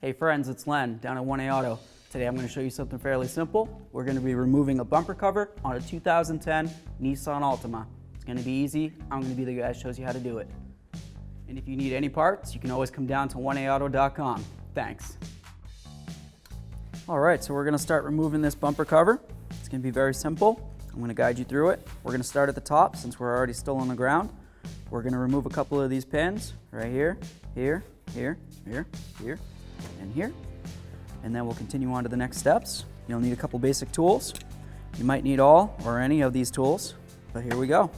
Hey friends, it's Len down at 1A Auto. Today I'm going to show you something fairly simple. We're going to be removing a bumper cover on a 2010 Nissan Altima. It's going to be easy. I'm going to be the guy that shows you how to do it. And if you need any parts, you can always come down to 1aauto.com. Thanks. Alright, so we're going to start removing this bumper cover. It's going to be very simple. I'm going to guide you through it. We're going to start at the top since we're already still on the ground. We're going to remove a couple of these pins right here, here, here, here, here, and here. And then we'll continue on to the next steps. You'll need a couple basic tools. You might need all or any of these tools, but here we go.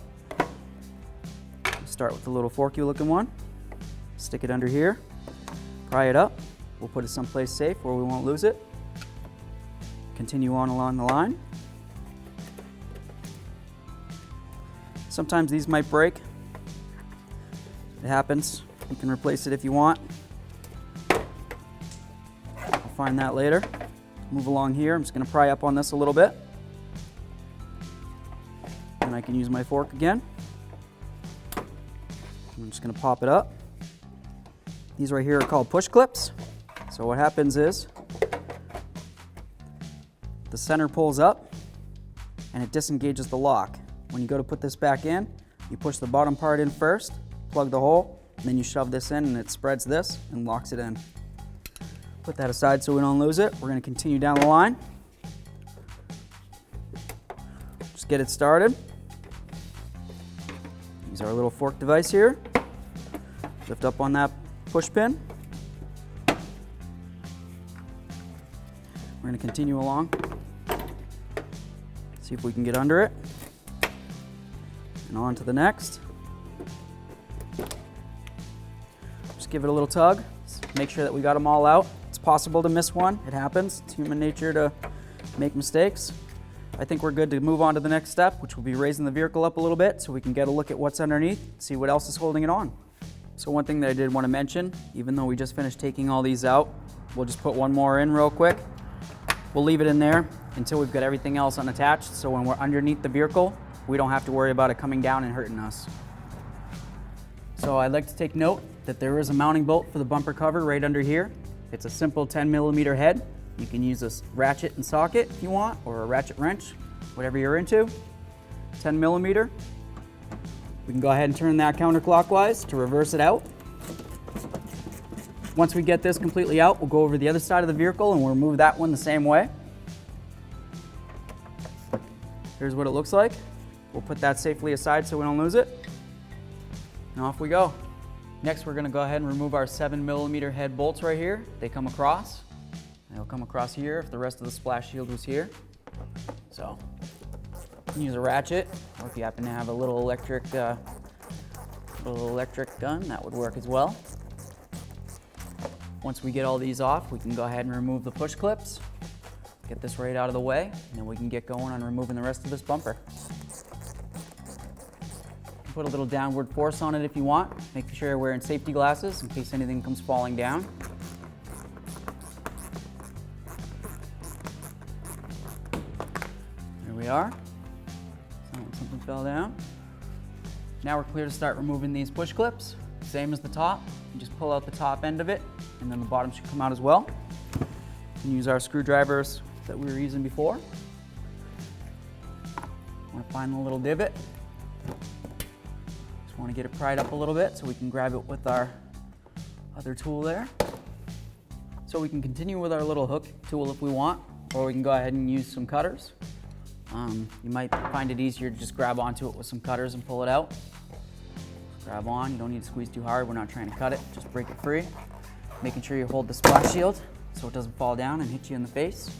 Start with the little forky looking one. Stick it under here, pry it up. We'll put it someplace safe where we won't lose it. Continue on along the line. Sometimes these might break. It happens. You can replace it if you want. I'll find that later. Move along here. I'm just going to pry up on this a little bit. And I can use my fork again. I'm just going to pop it up. These right here are called push clips. So what happens is the center pulls up and it disengages the lock. When you go to put this back in, you push the bottom part in first, plug the hole, and then you shove this in and it spreads this and locks it in. Put that aside so we don't lose it. We're going to continue down the line. Just get it started. Use our little fork device here. Lift up on that push pin. We're going to continue along. See if we can get under it. And on to the next. Just give it a little tug. Make sure that we got them all out. It's possible to miss one. It happens. It's human nature to make mistakes. I think we're good to move on to the next step, which will be raising the vehicle up a little bit so we can get a look at what's underneath, see what else is holding it on. So one thing that I did want to mention, even though we just finished taking all these out, we'll just put one more in real quick. We'll leave it in there until we've got everything else unattached, so when we're underneath the vehicle, we don't have to worry about it coming down and hurting us. So I'd like to take note that there is a mounting bolt for the bumper cover right under here. It's a simple 10mm head. You can use a ratchet and socket if you want, or a ratchet wrench, whatever you're into. 10mm. We can go ahead and turn that counterclockwise to reverse it out. Once we get this completely out, we'll go over the other side of the vehicle and we'll remove that one the same way. Here's what it looks like. We'll put that safely aside so we don't lose it. And off we go. Next, we're going to go ahead and remove our 7mm head bolts right here. They come across. They'll come across here if the rest of the splash shield was here. So, you can use a ratchet, or if you happen to have a little electric gun, that would work as well. Once we get all these off, we can go ahead and remove the push clips. Get this right out of the way, and then we can get going on removing the rest of this bumper. Put a little downward force on it if you want. Make sure you're wearing safety glasses in case anything comes falling down. There we are. Something fell down. Now we're clear to start removing these push clips. Same as the top. You just pull out the top end of it, and then the bottom should come out as well. You can use our screwdrivers that we were using before. Want to find the little divot. Just want to get it pried up a little bit so we can grab it with our other tool there. So we can continue with our little hook tool if we want, or we can go ahead and use some cutters. You might find it easier to just grab onto it with some cutters and pull it out. Grab on, you don't need to squeeze too hard, we're not trying to cut it, just break it free. Making sure you hold the splash shield so it doesn't fall down and hit you in the face.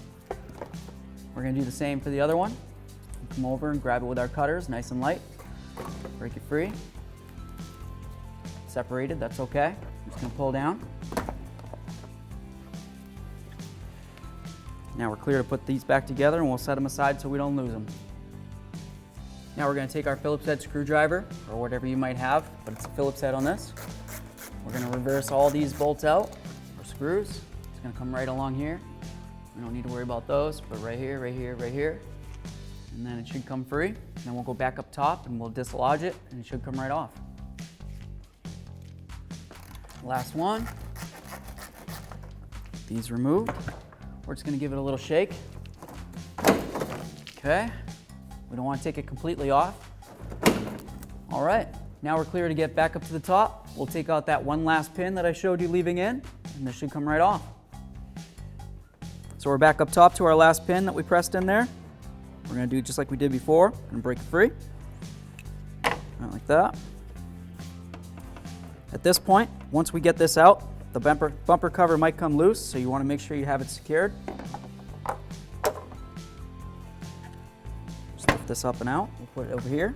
We're going to do the same for the other one. Come over and grab it with our cutters, nice and light. Break it free. Separated, that's okay. I'm just going to pull down. Now we're clear to put these back together and we'll set them aside so we don't lose them. Now we're going to take our Phillips head screwdriver, or whatever you might have, but it's a Phillips head on this. We're going to reverse all these bolts out, or screws. It's going to come right along here. We don't need to worry about those, but right here, right here, right here. And then it should come free. And then we'll go back up top and we'll dislodge it and it should come right off. Last one. these removed. We're just gonna give it a little shake. Okay, we don't want to take it completely off. All right, now we're clear to get back up to the top. We'll take out that one last pin that I showed you leaving in, and this should come right off. So we're back up top to our last pin that we pressed in there. We're gonna do just like we did before. I'm gonna break it free, right like that. At this point, once we get this out, the bumper cover might come loose, so you wanna make sure you have it secured. Just lift this up and out. We'll put it over here.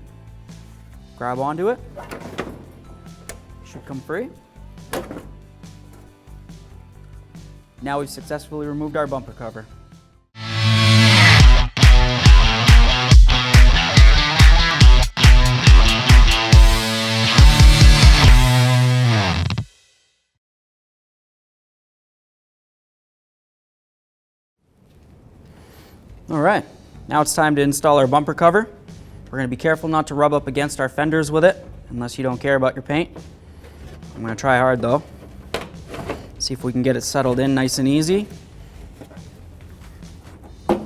Grab onto it. Should come free. Now we've successfully removed our bumper cover. All right, now it's time to install our bumper cover. We're gonna be careful not to rub up against our fenders with it, unless you don't care about your paint. I'm gonna try hard though. See if we can get it settled in nice and easy. Just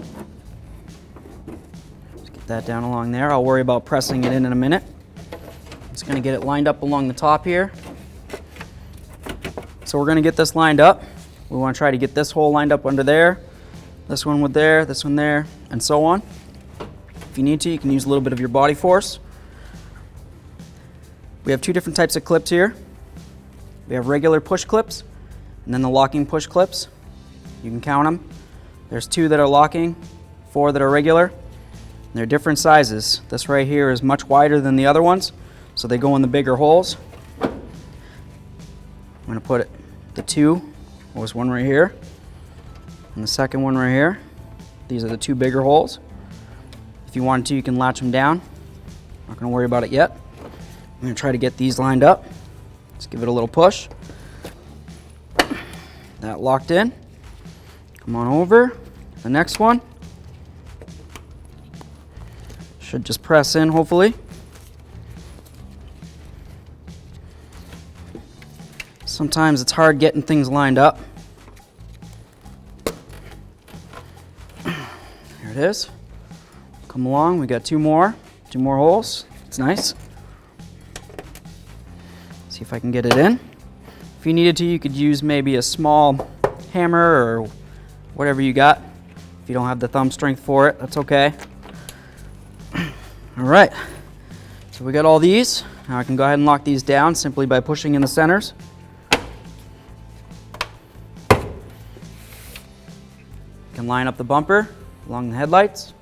get that down along there. I'll worry about pressing it in a minute. Just gonna get it lined up along the top here. So we're gonna get this lined up. We wanna try to get this hole lined up under there, this one with there, this one there, and so on. If you need to, you can use a little bit of your body force. We have two different types of clips here. We have regular push clips, and then the locking push clips. You can count them. There's 2 that are locking, 4 that are regular. And they're different sizes. This right here is much wider than the other ones, so they go in the bigger holes. I'm gonna put the 2, there's one right here, and the second one right here. These are the 2 bigger holes. If you wanted to, you can latch them down. Not gonna worry about it yet. I'm gonna try to get these lined up. Just give it a little push. That locked in. Come on over. The next one. Should just press in, hopefully. Sometimes it's hard getting things lined up. There it is. Come along, we got 2 more holes. It's nice. See if I can get it in. If you needed to, you could use maybe a small hammer or whatever you got. If you don't have the thumb strength for it, that's okay. All right, so we got all these. Now I can go ahead and lock these down simply by pushing in the centers. You can line up the bumper along the headlights.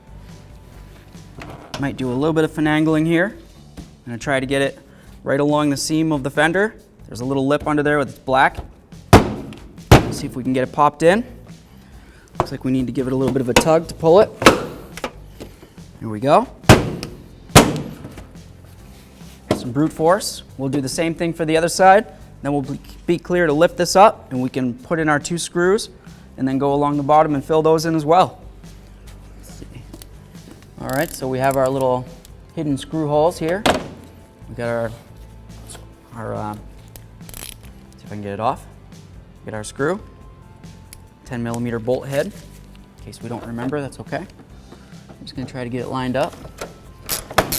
Might do a little bit of finagling here. I'm gonna try to get it right along the seam of the fender. There's a little lip under there with black. Let's see if we can get it popped in. Looks like we need to give it a little bit of a tug to pull it. Here we go. Some brute force. We'll do the same thing for the other side. Then we'll be clear to lift this up, and we can put in our 2 screws and then go along the bottom and fill those in as well. Let's see. All right, so we have our little hidden screw holes here. We got our see if I can get it off. Get our screw, 10mm bolt head. In case we don't remember, that's okay. I'm just gonna try to get it lined up.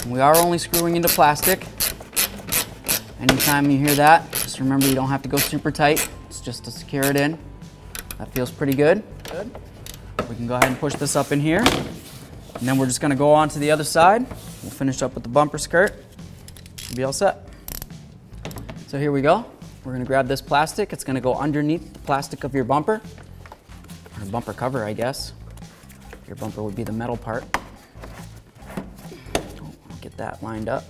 And we are only screwing into plastic. Anytime you hear that, just remember you don't have to go super tight. It's just to secure it in. That feels pretty good. Good. We can go ahead and push this up in here. And then we're just gonna go on to the other side. We'll finish up with the bumper skirt. We'll be all set. So here we go. We're gonna grab this plastic. It's gonna go underneath the plastic of your bumper. Or bumper cover, I guess. Your bumper would be the metal part. Get that lined up.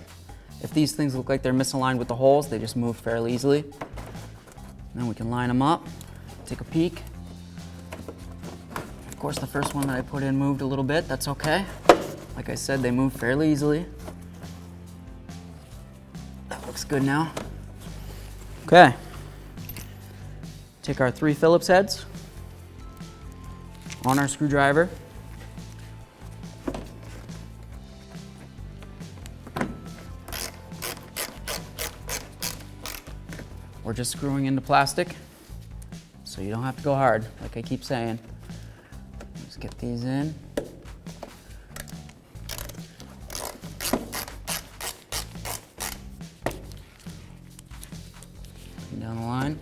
If these things look like they're misaligned with the holes, they just move fairly easily. Then we can line them up, take a peek. Of course, the first one that I put in moved a little bit. That's okay. Like I said, they move fairly easily. That looks good now. Okay. Take our 3 Phillips heads on our screwdriver. We're just screwing into plastic. so you don't have to go hard, like I keep saying. Let's get these in. Down the line.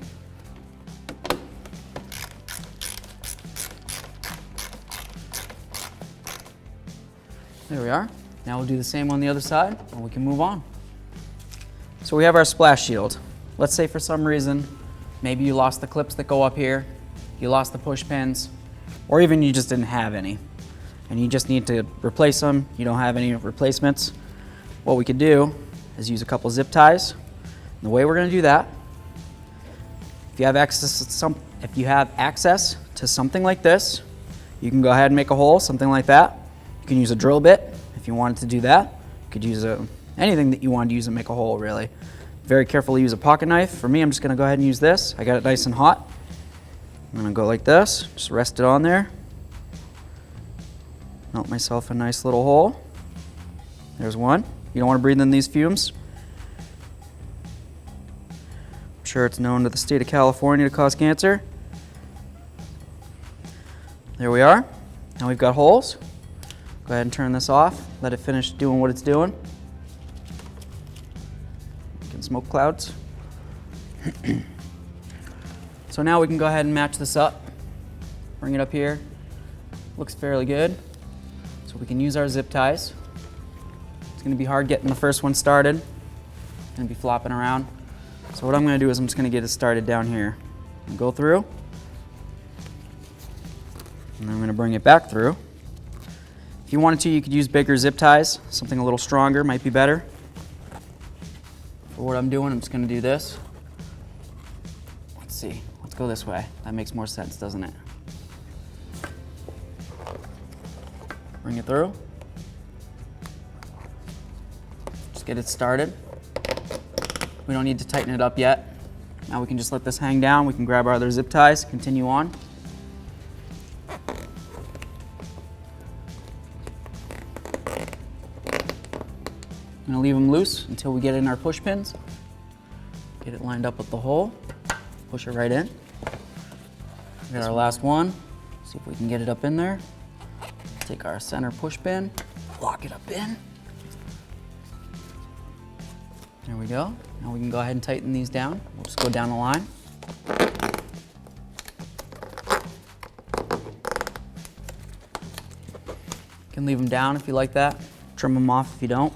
There we are. Now we'll do the same on the other side and we can move on. So we have our splash shield. Let's say for some reason, maybe you lost the clips that go up here, you lost the push pins, or even you just didn't have any and you just need to replace them. You don't have any replacements. What we could do is use a couple zip ties. And the way we're going to do that, if you have access to something like this, you can go ahead and make a hole, something like that. You can use a drill bit if you wanted to do that. You could use anything that you wanted to use and make a hole, really. Very carefully use a pocket knife. For me, I'm just going to go ahead and use this. I got it nice and hot. I'm going to go like this, just rest it on there. Melt myself a nice little hole. There's one. You don't want to breathe in these fumes. I'm sure it's known to the state of California to cause cancer. There we are. Now we've got holes. Go ahead and turn this off. Let it finish doing what it's doing. Making smoke clouds. So now we can go ahead and match this up. Bring it up here. Looks fairly good. So we can use our zip ties. It's going to be hard getting the first one started. It's going to be flopping around. So what I'm going to do is I'm just going to get it started down here. And go through. And then I'm going to bring it back through. If you wanted to, you could use bigger zip ties. Something a little stronger might be better. For what I'm doing, I'm just going to do this. Let's see. Let's go this way. That makes more sense, doesn't it? Bring it through. Just get it started. We don't need to tighten it up yet. Now we can just let this hang down. We can grab our other zip ties, continue on. I'm going to leave them loose until we get in our push pins. Get it lined up with the hole. Push it right in. We got our last one. See if we can get it up in there. Take our center push pin, lock it up in. There we go. Now we can go ahead and tighten these down. We'll just go down the line. You can leave them down if you like that. Trim them off if you don't.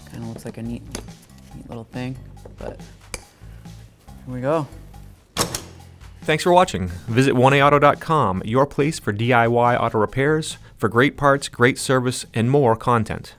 Kind of looks like a neat little thing, but here we go. Thanks for watching. Visit 1aauto.com, your place for DIY auto repairs, for great parts, great service, and more content.